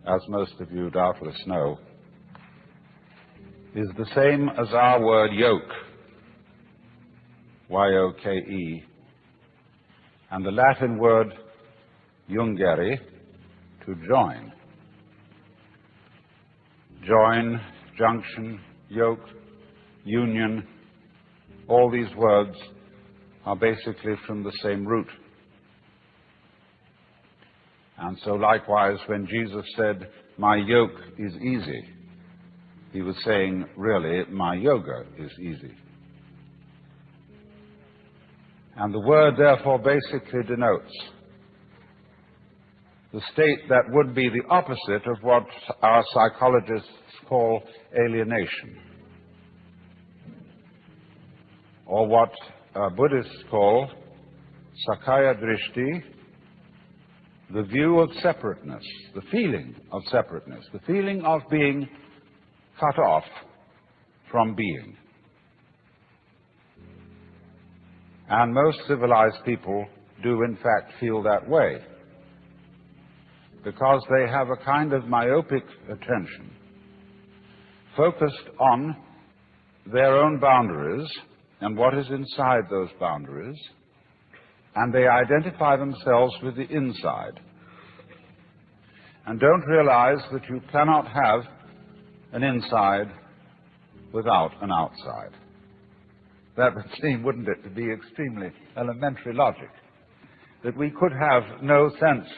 as most of you doubtless know, is the same as our word yoke, Y-O-K-E, and the Latin word jungere, to join. Join, junction, yoke, union, all these words are basically from the same root. And so likewise, when Jesus said, "My yoke is easy," he was saying, really, my yoga is easy. And the word, therefore, basically denotes the state that would be the opposite of what our psychologists call alienation, or what Buddhists call Sakaya Drishti, the view of separateness, the feeling of separateness, the feeling of being cut off from being. And most civilized people do in fact feel that way, because they have a kind of myopic attention focused on their own boundaries and what is inside those boundaries, and they identify themselves with the inside and don't realize that you cannot have an inside without an outside. That would seem, wouldn't it, to be extremely elementary logic, that we could have no sense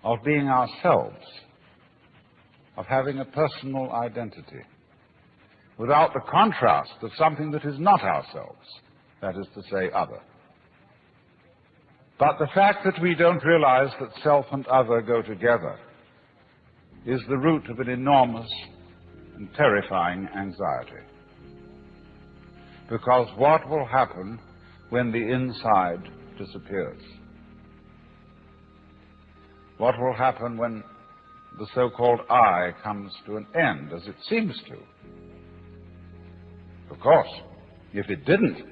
of being ourselves, of having a personal identity, without the contrast of something that is not ourselves, that is to say, other. But the fact that we don't realize that self and other go together is the root of an enormous and terrifying anxiety. Because what will happen when the inside disappears? What will happen when the so-called I comes to an end, as it seems to? Of course, if it didn't,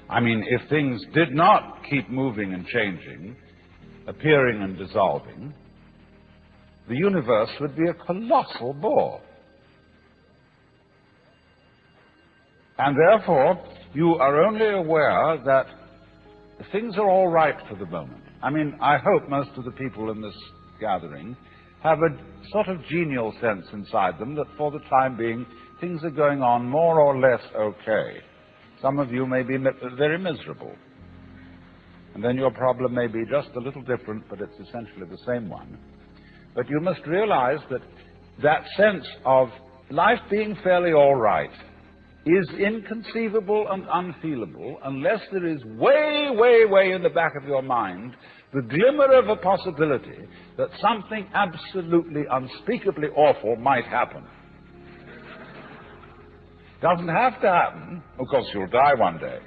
I mean, if things did not keep moving and changing, appearing and dissolving, the universe would be a colossal bore. And therefore, you are only aware that things are all right for the moment. I mean, I hope most of the people in this gathering have a sort of genial sense inside them that for the time being, things are going on more or less okay. Some of you may be very miserable. And then your problem may be just a little different, but it's essentially the same one. But you must realize that that sense of life being fairly all right is inconceivable and unfeelable unless there is way, way, way in the back of your mind the glimmer of a possibility that something absolutely unspeakably awful might happen. Doesn't have to happen. Of course, you'll die one day.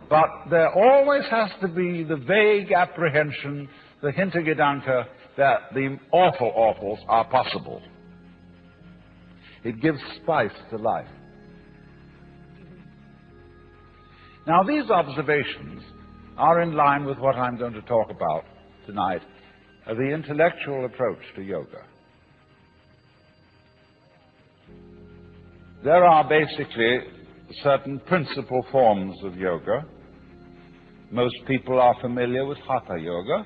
But there always has to be the vague apprehension, the Hintergedanke, that the awful awfuls are possible. It gives spice to life. Now, these observations are in line with what I'm going to talk about tonight, the intellectual approach to yoga. There are basically certain principal forms of yoga. Most people are familiar with Hatha yoga,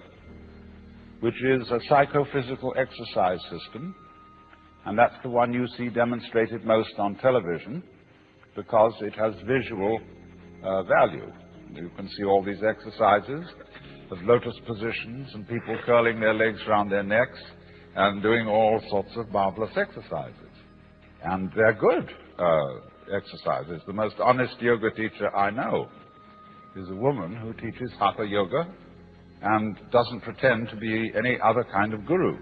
which is a psychophysical exercise system, and that's the one you see demonstrated most on television because it has visual value. You can see all these exercises of lotus positions and people curling their legs around their necks and doing all sorts of marvelous exercises. And they're good exercises. The most honest yoga teacher I know is a woman who teaches Hatha yoga and doesn't pretend to be any other kind of guru.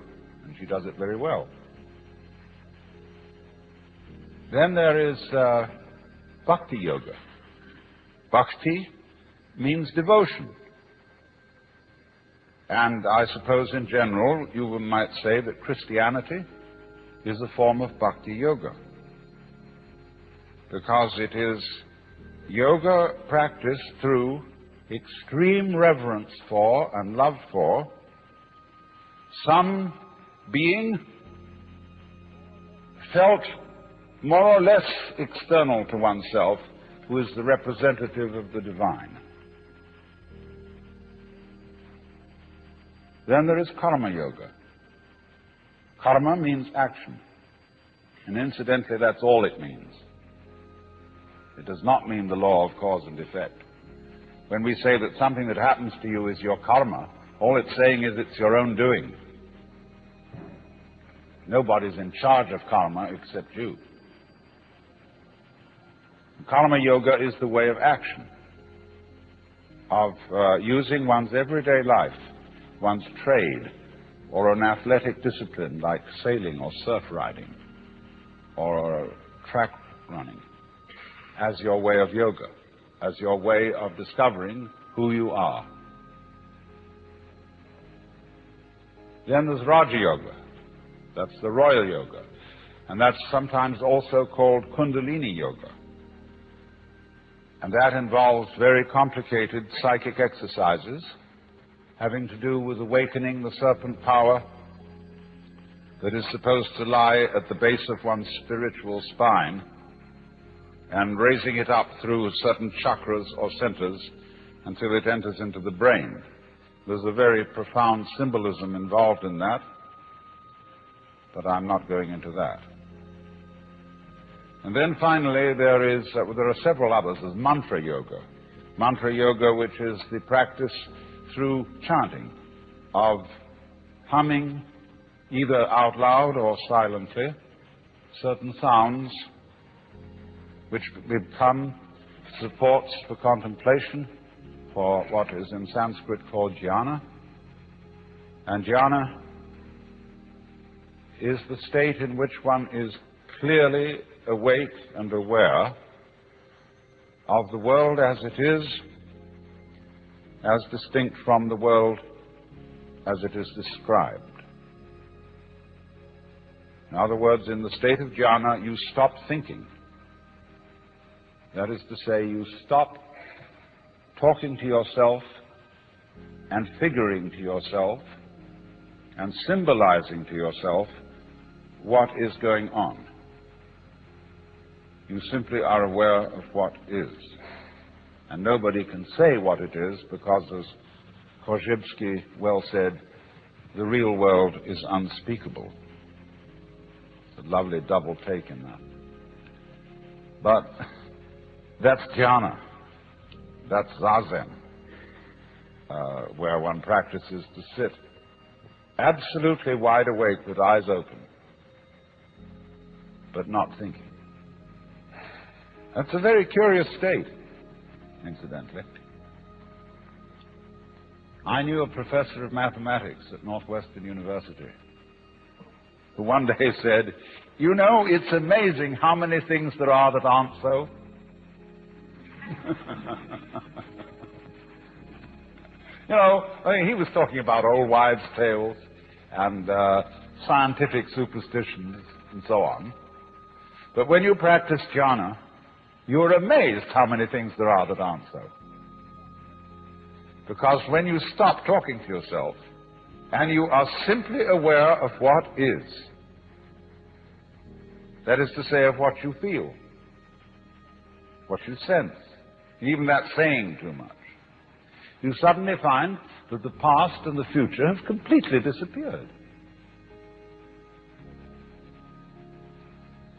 And she does it very well. Then there is Bhakti yoga. Bhakti means devotion. And I suppose in general you might say that Christianity is a form of Bhakti yoga, because it is yoga practiced through extreme reverence for and love for some being felt more or less external to oneself, who is the representative of the divine. Then there is karma yoga. Karma means action. And incidentally, that's all it means. It does not mean the law of cause and effect. When we say that something that happens to you is your karma, all it's saying is it's your own doing. Nobody's in charge of karma except you. Karma yoga is the way of action, of using one's everyday life, one's trade, or an athletic discipline like sailing or surf riding or track running as your way of yoga, as your way of discovering who you are. Then there's Raja Yoga. That's the royal yoga. And that's sometimes also called Kundalini Yoga. And that involves very complicated psychic exercises having to do with awakening the serpent power that is supposed to lie at the base of one's spiritual spine and raising it up through certain chakras or centers until it enters into the brain. There's a very profound symbolism involved in that, but I'm not going into that. And then finally there are several others. There's mantra yoga. Mantra yoga, which is the practice through chanting of humming, either out loud or silently, certain sounds which become supports for contemplation, for what is in Sanskrit called jhana. And jhana is the state in which one is clearly awake and aware of the world as it is, as distinct from the world as it is described. In other words, in the state of jhana, you stop thinking. That is to say, you stop talking to yourself and figuring to yourself and symbolizing to yourself what is going on. You simply are aware of what is. And nobody can say what it is because, as Korzybski well said, the real world is unspeakable. It's a lovely double take in that. But that's jhana. That's zazen, where one practices to sit absolutely wide awake with eyes open, but not thinking. That's a very curious state, incidentally. I knew a professor of mathematics at Northwestern University who one day said, "You know, it's amazing how many things there are that aren't so." You know, I mean, he was talking about old wives' tales and scientific superstitions and so on. But when you practice jhana, you're amazed how many things there are that aren't so. Because when you stop talking to yourself and you are simply aware of what is, that is to say, of what you feel, what you sense, even that saying too much, you suddenly find that the past and the future have completely disappeared.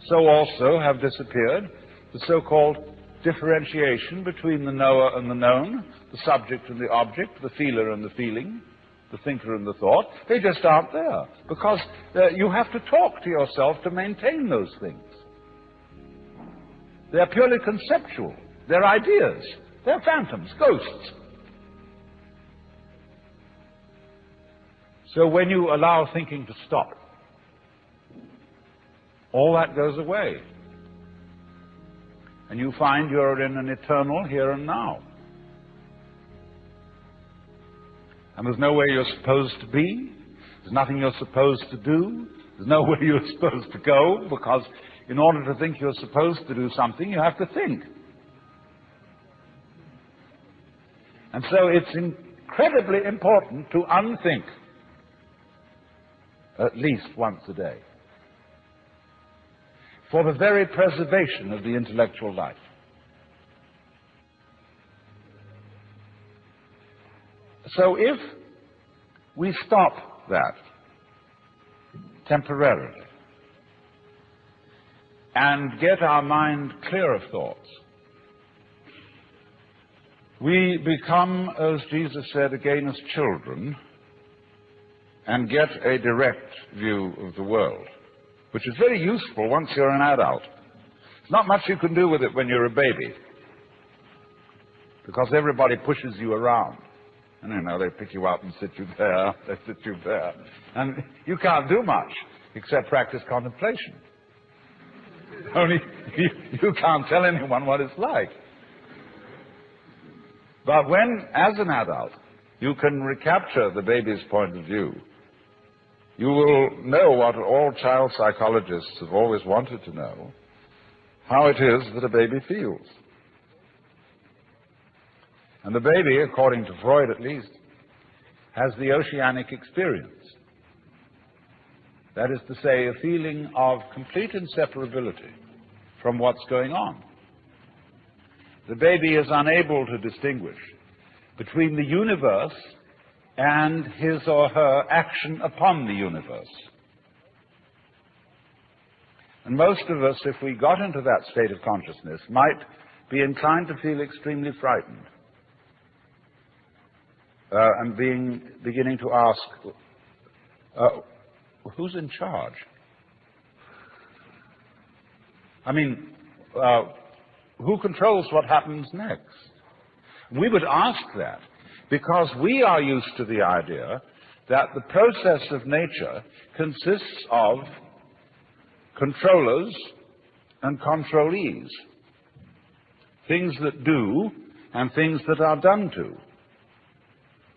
So also have disappeared the so-called differentiation between the knower and the known, the subject and the object, the feeler and the feeling, the thinker and the thought. They just aren't there, because you have to talk to yourself to maintain those things. They're purely conceptual. They're ideas. They're phantoms, ghosts. So when you allow thinking to stop, all that goes away. And you find you're in an eternal here and now. And there's nowhere you're supposed to be. There's nothing you're supposed to do. There's nowhere you're supposed to go, because in order to think you're supposed to do something, you have to think. And so it's incredibly important to unthink. at least once a day, for the very preservation of the intellectual life. So if we stop that temporarily and get our mind clear of thoughts, we become, as Jesus said, again as children, and get a direct view of the world, which is very useful once you're an adult. There's not much you can do with it when you're a baby, because everybody pushes you around. And you know, they pick you up and sit you there, they sit you there. And you can't do much except practice contemplation. Only you can't tell anyone what it's like. But when, as an adult, you can recapture the baby's point of view, you will know what all child psychologists have always wanted to know, how it is that a baby feels. And the baby, according to Freud at least, has the oceanic experience. That is to say, a feeling of complete inseparability from what's going on. The baby is unable to distinguish between the universe and his or her action upon the universe. And most of us, if we got into that state of consciousness, might be inclined to feel extremely frightened and beginning to ask, who's in charge? I mean, who controls what happens next? We would ask that because we are used to the idea that the process of nature consists of controllers and controlees, things that do and things that are done to.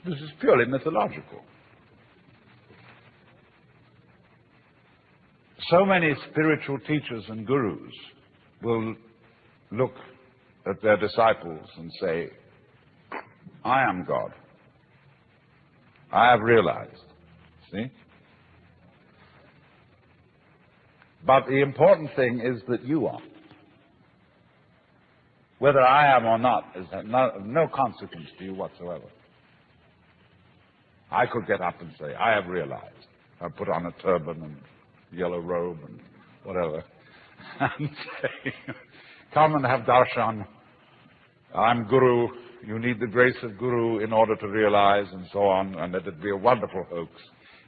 This is purely mythological. So many spiritual teachers and gurus will look at their disciples and say, I am God. I have realized. See? But the important thing is that you are. Whether I am or not is of no consequence to you whatsoever. I could get up and say, I have realized. I put on a turban and yellow robe and whatever, and say, come and have darshan. I'm Guru. You need the grace of Guru in order to realize, and so on, and it'd be a wonderful hoax.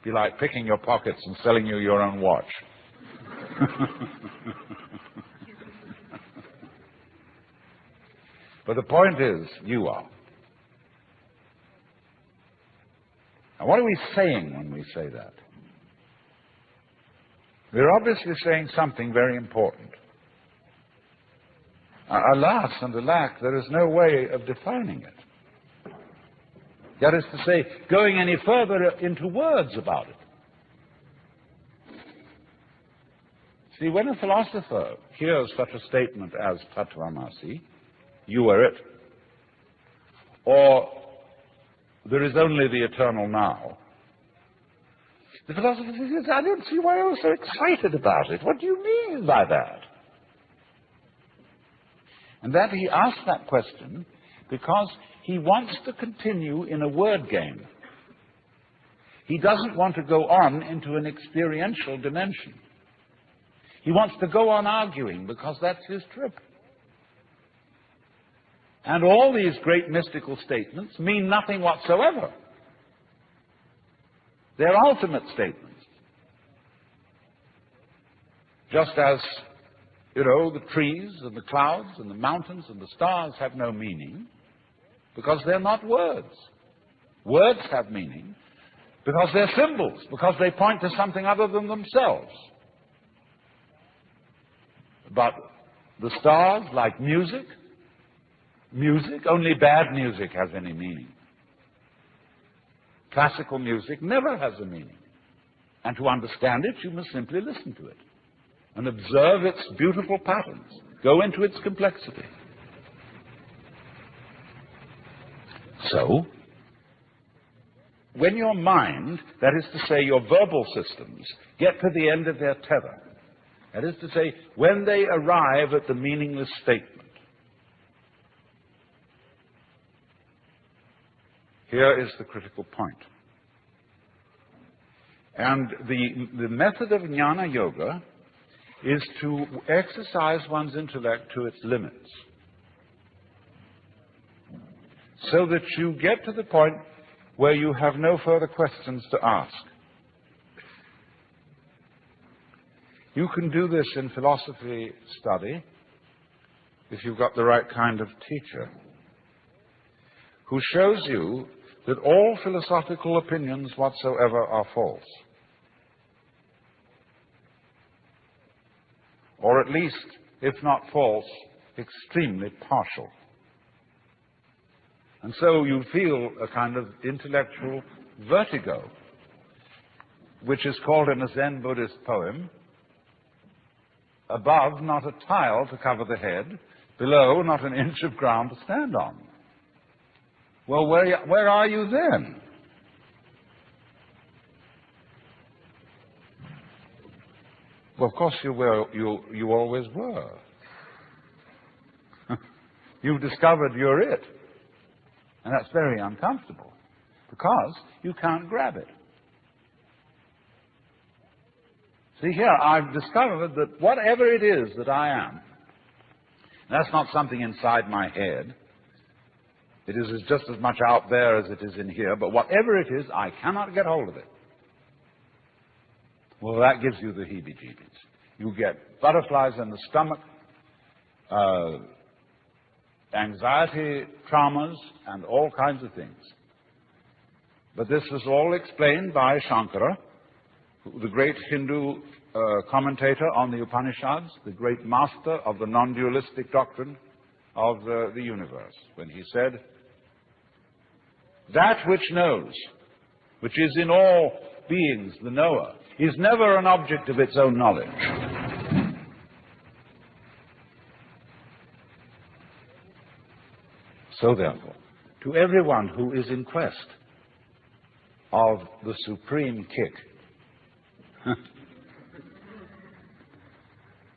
It'd be like picking your pockets and selling you your own watch. But the point is, you are. Now, what are we saying when we say that? We're obviously saying something very important. Alas and alack, there is no way of defining it. That is to say, going any further into words about it. See, when a philosopher hears such a statement as tattvamasi, you are it, or there is only the eternal now, the philosopher says, I don't see why you're so excited about it. What do you mean by that? And that he asks that question because he wants to continue in a word game. He doesn't want to go on into an experiential dimension. He wants to go on arguing because that's his trip. And all these great mystical statements mean nothing whatsoever. They're ultimate statements. Just as, you know, the trees and the clouds and the mountains and the stars have no meaning because they're not words. Words have meaning because they're symbols, because they point to something other than themselves. But the stars, like music, only bad music has any meaning. Classical music never has a meaning. And to understand it, you must simply listen to it and observe its beautiful patterns, go into its complexity. So, when your mind, that is to say your verbal systems, get to the end of their tether, that is to say, when they arrive at the meaningless statement, here is the critical point. And the method of jnana yoga is to exercise one's intellect to its limits, so that you get to the point where you have no further questions to ask. You can do this in philosophy study if you've got the right kind of teacher who shows you that all philosophical opinions whatsoever are false, or at least, if not false, extremely partial. And so you feel a kind of intellectual vertigo, which is called in a Zen Buddhist poem, above not a tile to cover the head, below not an inch of ground to stand on. Well, where are you then? Well, of course you always were. You've discovered you're it. And that's very uncomfortable, because you can't grab it. See, here, I've discovered that whatever it is that I am, that's not something inside my head. It is just as much out there as it is in here, but whatever it is, I cannot get hold of it. Well, that gives you the heebie-jeebies. You get butterflies in the stomach, anxiety, traumas, and all kinds of things. But this is all explained by Shankara, the great Hindu commentator on the Upanishads, the great master of the non-dualistic doctrine of the universe, when he said, "That which knows, which is in all beings, the knower, is never an object of its own knowledge." So therefore, to everyone who is in quest of the supreme kick,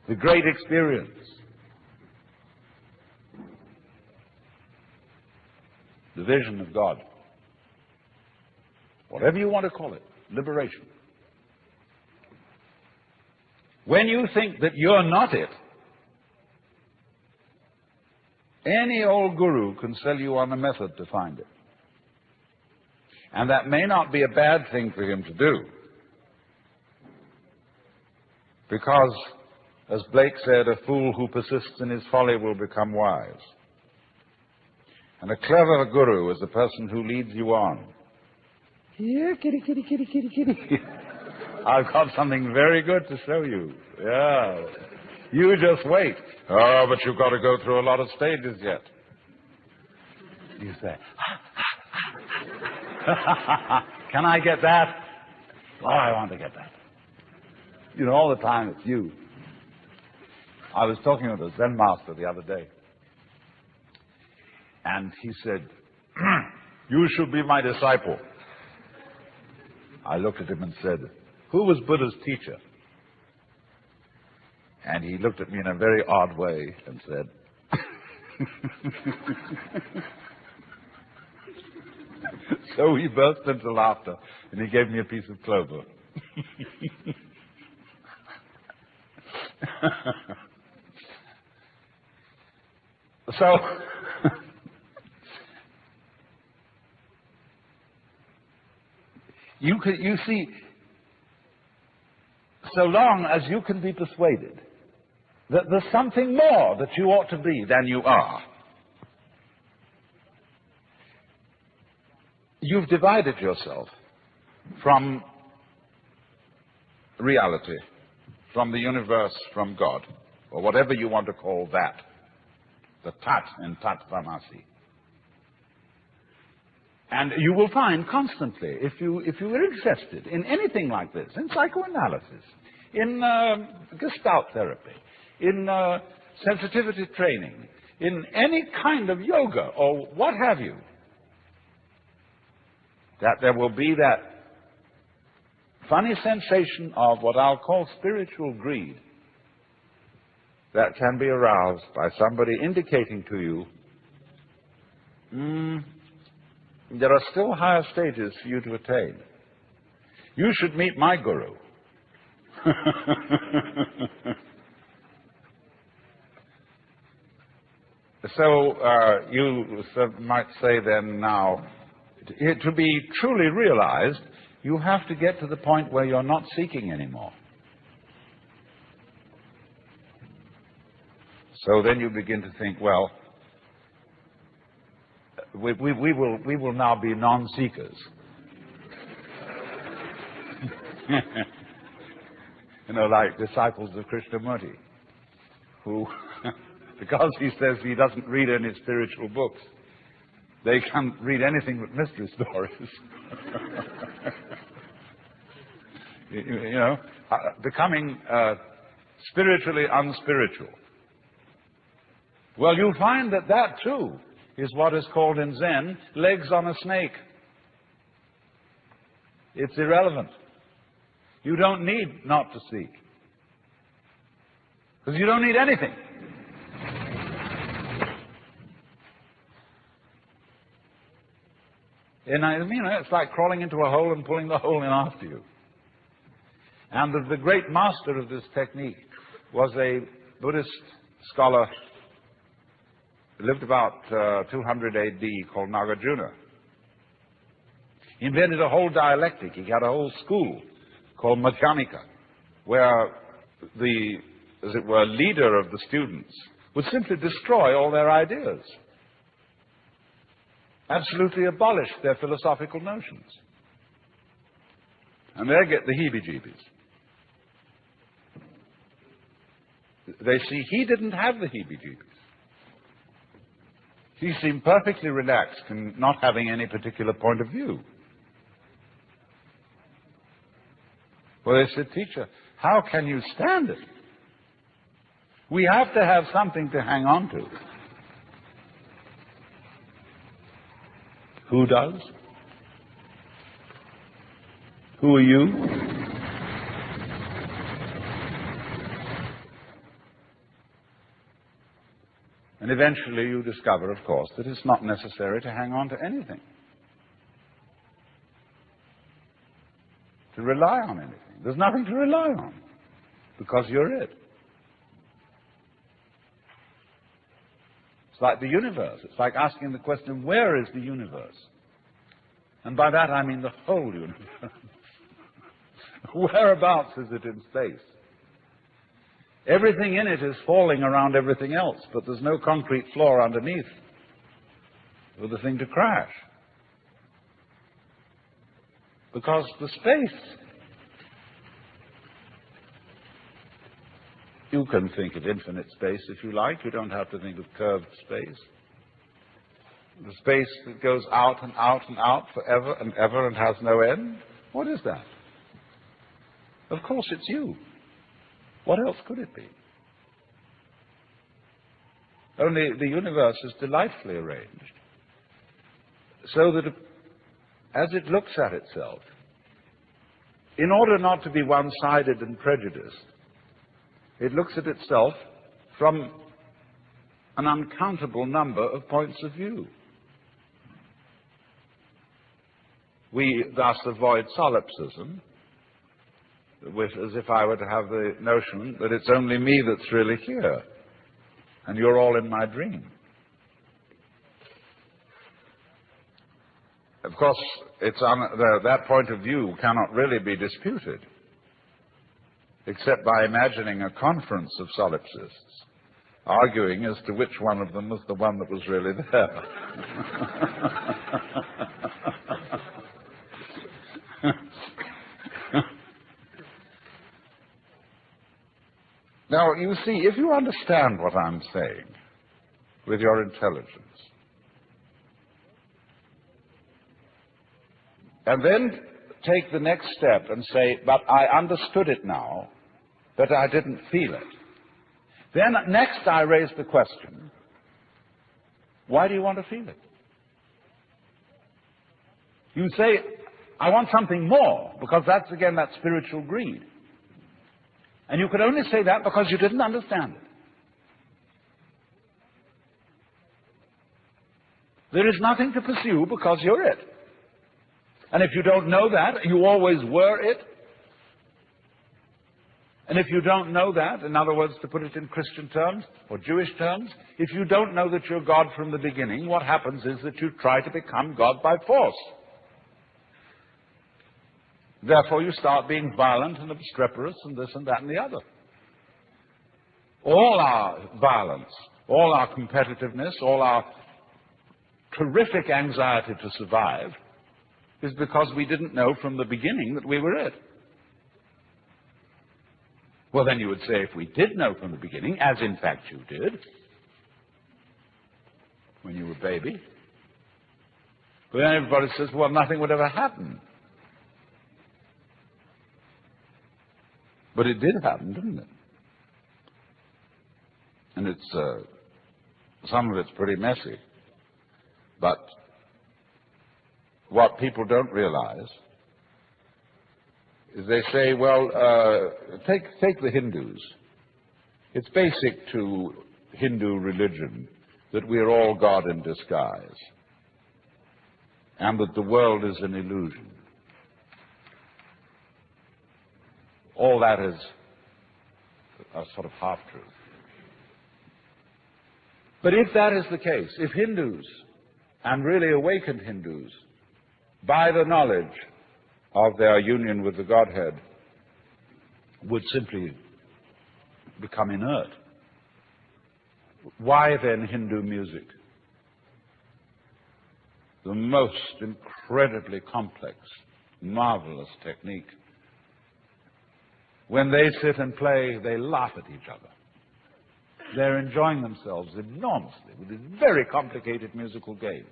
the great experience, the vision of God, whatever you want to call it, liberation. When you think that you're not it, any old guru can sell you on a method to find it. And that may not be a bad thing for him to do. Because, as Blake said, a fool who persists in his folly will become wise. And a clever guru is a person who leads you on. Here, kitty, kitty, kitty, kitty, kitty. I've got something very good to show you. Yeah. You just wait. Oh, but you've got to go through a lot of stages yet. You say, can I get that? Oh, I want to get that. You know, all the time it's you. I was talking with a Zen master the other day, and he said, "You should be my disciple." I looked at him and said, "Who was Buddha's teacher?" And he looked at me in a very odd way and said, so he burst into laughter, and he gave me a piece of clover. So, you see, so long as you can be persuaded that there's something more that you ought to be than you are, you've divided yourself from reality, from the universe, from God, or whatever you want to call that, the Tat in Tat Tvamasi. And you will find constantly, if you are interested in anything like this, in psychoanalysis, in Gestalt therapy, in sensitivity training, in any kind of yoga or what have you, that there will be that funny sensation of what I'll call spiritual greed that can be aroused by somebody indicating to you, there are still higher stages for you to attain. You should meet my guru. So you might say then now, to be truly realized, you have to get to the point where you're not seeking anymore. So then you begin to think, well, we will now be non-seekers. You know, like disciples of Krishnamurti, who, because he says he doesn't read any spiritual books, they can't read anything but mystery stories. you know, becoming spiritually unspiritual. Well, you'll find that that too is what is called in Zen legs on a snake. It's irrelevant. You don't need not to seek, because you don't need anything. And I mean, it's like crawling into a hole and pulling the hole in after you. And the great master of this technique was a Buddhist scholar who lived about 200 AD called Nagarjuna. He invented a whole dialectic. He had a whole school called Madhyamika, where the, as it were, leader of the students would simply destroy all their ideas, absolutely abolish their philosophical notions. And they get the heebie-jeebies. They see he didn't have the heebie-jeebies. He seemed perfectly relaxed in not having any particular point of view. Well, they said, teacher, how can you stand it? We have to have something to hang on to. Who does? Who are you? And eventually you discover, of course, that it's not necessary to hang on to anything, to rely on anything. There's nothing to rely on, because you're it. It's like the universe. It's like asking the question, where is the universe? And by that I mean the whole universe. Whereabouts is it in space? Everything in it is falling around everything else, but there's no concrete floor underneath for the thing to crash. Because the space, you can think of infinite space if you like. You don't have to think of curved space. The space that goes out and out and out forever and ever and has no end. What is that? Of course it's you. What else could it be? Only the universe is delightfully arranged so that as it looks at itself, in order not to be one-sided and prejudiced, it looks at itself from an uncountable number of points of view. We thus avoid solipsism, as if I were to have the notion that it's only me that's really here, and you're all in my dream. Of course, that point of view cannot really be disputed, except by imagining a conference of solipsists, arguing as to which one of them was the one that was really there. Now, you see, if you understand what I'm saying with your intelligence, and then take the next step and say, but I understood it now, but I didn't feel it. Then next I raise the question, why do you want to feel it? You say, I want something more, because that's, again, that spiritual greed. And you could only say that because you didn't understand it. There is nothing to pursue because you're it. And if you don't know that, you always were it. And if you don't know that, in other words, to put it in Christian terms or Jewish terms, if you don't know that you're God from the beginning, what happens is that you try to become God by force. Therefore, you start being violent and obstreperous and this and that and the other. All our violence, all our competitiveness, all our terrific anxiety to survive is because we didn't know from the beginning that we were it. Well, then you would say, if we did know from the beginning, as in fact you did, when you were a baby, but then everybody says, well, nothing would ever happen. But it did happen, didn't it? And it's, some of it's pretty messy. But what people don't realize is they say, well, take the Hindus. It's basic to Hindu religion that we are all God in disguise and that the world is an illusion. All that is a sort of half-truth. But if that is the case, if Hindus, and really awakened Hindus, by the knowledge of their union with the Godhead, would simply become inert, why then Hindu music? The most incredibly complex, marvelous technique. When they sit and play, they laugh at each other. They're enjoying themselves enormously with these very complicated musical games.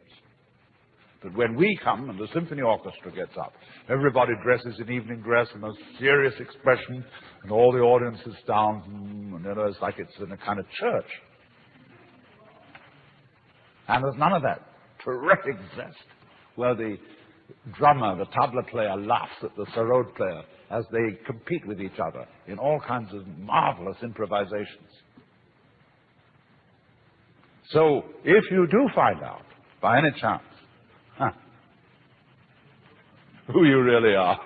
But when we come and the symphony orchestra gets up, everybody dresses in evening dress, the most serious expression, and all the audience is down, and you know, it's like it's in a kind of church. And there's none of that terrific zest where the drummer, the tabla player, laughs at the sarod player as they compete with each other in all kinds of marvelous improvisations. So, if you do find out, by any chance, who you really are,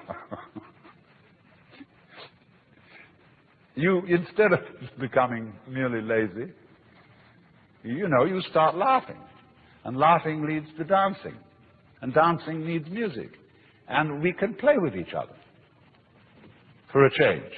you, instead of becoming merely lazy, you know, you start laughing. And laughing leads to dancing. And dancing needs music. And we can play with each other for a change.